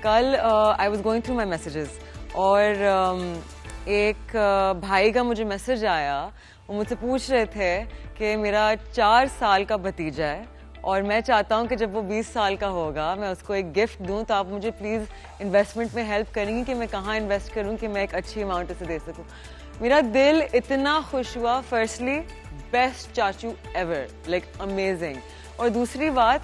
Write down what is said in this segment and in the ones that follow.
کل I was going through my messages اور ایک بھائی کا مجھے میسج آیا. وہ مجھ سے پوچھ رہے تھے کہ میرا 4 سال کا بھتیجا ہے اور میں چاہتا ہوں کہ جب وہ 20 سال کا ہوگا میں اس کو ایک گفٹ دوں, تو آپ مجھے پلیز انویسٹمنٹ میں ہیلپ کریں گی کہ میں کہاں انویسٹ کروں کہ میں ایک اچھی اماؤنٹ اسے دے سکوں. میرا دل اتنا خوش ہوا. فرسٹلی بیسٹ چاچو ایور, لائک امیزنگ. اور دوسری بات,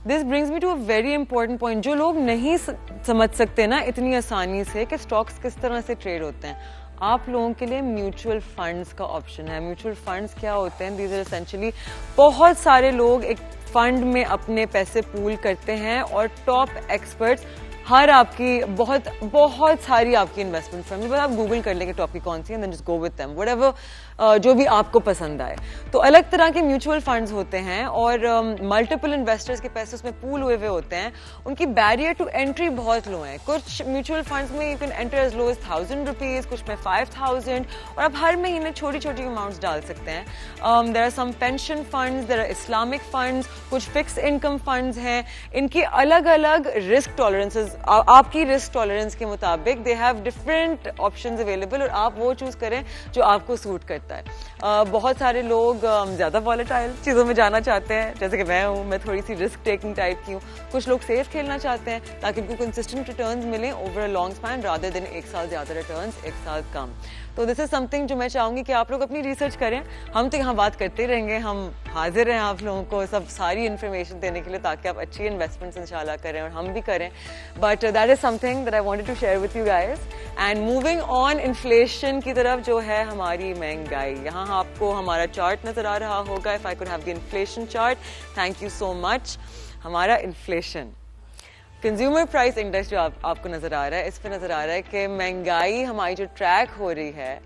this brings me to a very important point. جو لوگ نہیں سمجھ سکتے نا اتنی آسانی سے کہ اسٹاکس کس طرح سے ٹریڈ ہوتے ہیں, آپ لوگوں کے لیے میوچل فنڈز کا آپشن ہے. میوچل فنڈز کیا ہوتے ہیں؟ دیز آر اسینشلی بہت سارے لوگ ایک فنڈ میں اپنے پیسے پول کرتے ہیں اور ٹاپ ایکسپرٹس ہر آپ کی بہت ساری آپ کی انویسٹمنٹ فرم, بس آپ گوگل کر لیں کہ ٹاپ کی کون سی ہے, then just go with them whatever جو بھی آپ کو پسند آئے. تو الگ طرح کے میوچل فنڈز ہوتے ہیں اور ملٹیپل انویسٹرز کے پیسے اس میں پول ہوئے ہوتے ہیں. ان کی بیریئر ٹو انٹری بہت لو ہیں. کچھ میوچل فنڈز میں you can enter as low as 1000 rupees, کچھ میں 5000, اور آپ ہر مہینے چھوٹی چھوٹی اماؤنٹس ڈال سکتے ہیں. There are some pension funds, there are Islamic funds, کچھ فکس انکم فنڈز ہیں. ان کی الگ الگ رسک ٹالرنسز, آپ کی رسک ٹالرنس کے مطابق they have different options available, اور آپ وہ چوز کریں جو آپ کو سوٹ کرتا ہے. بہت سارے لوگ زیادہ والیٹائل چیزوں میں جانا چاہتے ہیں, جیسے کہ میں ہوں, میں تھوڑی سی رسک ٹیکنگ ٹائپ کی ہوں. کچھ لوگ سیف کھیلنا چاہتے ہیں تاکہ ان کو کنسسٹنٹ ریٹرنز ملیں over a long span rather than 1 سال زیادہ ریٹرنز 1 سال کم. تو دس از سم تھنگ جو میں چاہوں گی کہ آپ لوگ اپنی ریسرچ کریں. ہم تو یہاں بات کرتے رہیں گے, ہم حاضر ہیں آپ لوگوں کو ساری انفارمیشن دینے کے لیے تاکہ آپ اچھی انویسٹمنٹس انشاءاللہ کریں اور ہم بھی کریں. But that is something that I wanted to share with you guys. And moving on, inflation کی طرف جو ہے ہماری مہنگائی, یہاں آپ کو ہمارا چارٹ نظر آ رہا ہوگا. If I could have the inflation chart, thank you so much. ہمارا انفلیشن کنزیومر پرائس انڈیکس جو آپ کو نظر آ رہا ہے, اس پہ نظر آ رہا ہے کہ مہنگائی ہماری جو ٹریک ہو رہی ہے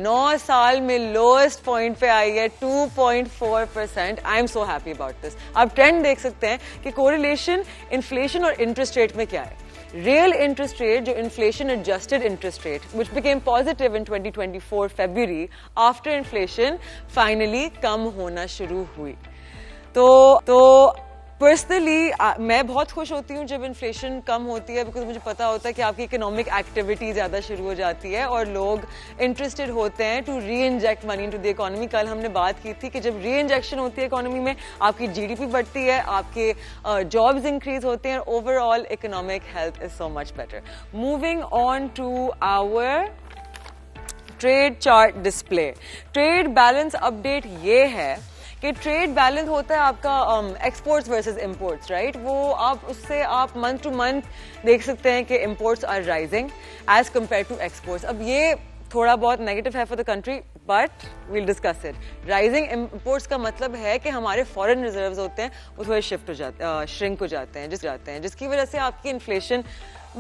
9 سال میں لوئسٹ پوائنٹ پہ آئی ہے 2.4%. I am so happy about this. آپ ٹرینڈ دیکھ سکتے ہیں کہ کوریلیشن انفلیشن اور انٹرسٹ ریٹ میں کیا ہے. ریئل انٹرسٹ ریٹ, جو inflation adjusted interest rate which became positive in 2024 February after inflation finally کم ہونا شروع ہوئی. تو پرسنلی میں بہت خوش ہوتی ہوں جب انفلیشن کم ہوتی ہے, بیکاز مجھے پتا ہوتا ہے کہ آپ کی اکنامک ایکٹیویٹی زیادہ شروع ہو جاتی ہے اور لوگ انٹرسٹڈ ہوتے ہیں to reinject money into the economy. کل ہم نے بات کی تھی کہ جب ری انجیکشن ہوتی ہے اکانومی میں, آپ کی جی ڈی پی بڑھتی ہے, آپ کے جابز انکریز ہوتے ہیں, overall economic health is so much better. Moving on to our trade chart display. Trade balance update یہ ہے کہ ٹریڈ بیلنس ہوتا ہے آپ کا ایکسپورٹس ورسز امپورٹس, رائٹ. وہ آپ اس سے آپ منتھ ٹو منتھ دیکھ سکتے ہیں کہ imports are rising as compared to exports. اب یہ تھوڑا بہت نیگیٹو ہے for the country, but we'll discuss it. Rising imports کا مطلب ہے کہ ہمارے فارن ریزروز ہوتے ہیں وہ تھوڑے شرنک ہو جاتے ہیں, جس کی وجہ سے آپ کی انفلیشن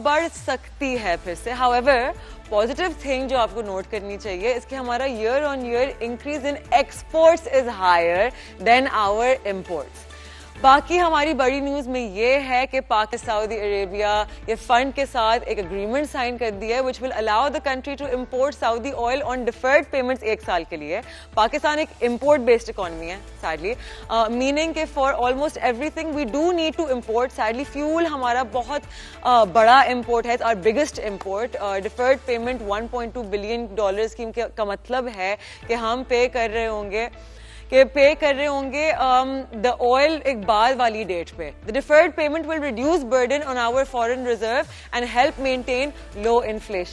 بڑھ سکتی ہے پھر سے. ہاؤ ایور پازیٹیو تھنگ جو آپ کو نوٹ کرنی چاہیے اس کے ہمارا year on year increase in exports is higher than our imports. باقی ہماری بڑی نیوز میں یہ ہے کہ پاکستان سعودی عربیہ یہ فنڈ کے ساتھ ایک اگریمنٹ سائن کر دیا ہے which will allow the country to import Saudi oil on deferred payments 1 سال کے لیے. پاکستان ایک امپورٹ بیسڈ اکانومی ہے sadly, meaning کہ for almost everything we do need to import. sadly fuel ہمارا بہت بڑا امپورٹ ہے, our biggest import. deferred payment $1.2 billion scheme کا مطلب ہے کہ ہم پے کر رہے ہوں گے دا آئل ایک بعد والی ڈیٹ پہ. The deferred payment will reduce burden on our foreign reserve and help maintain low inflation.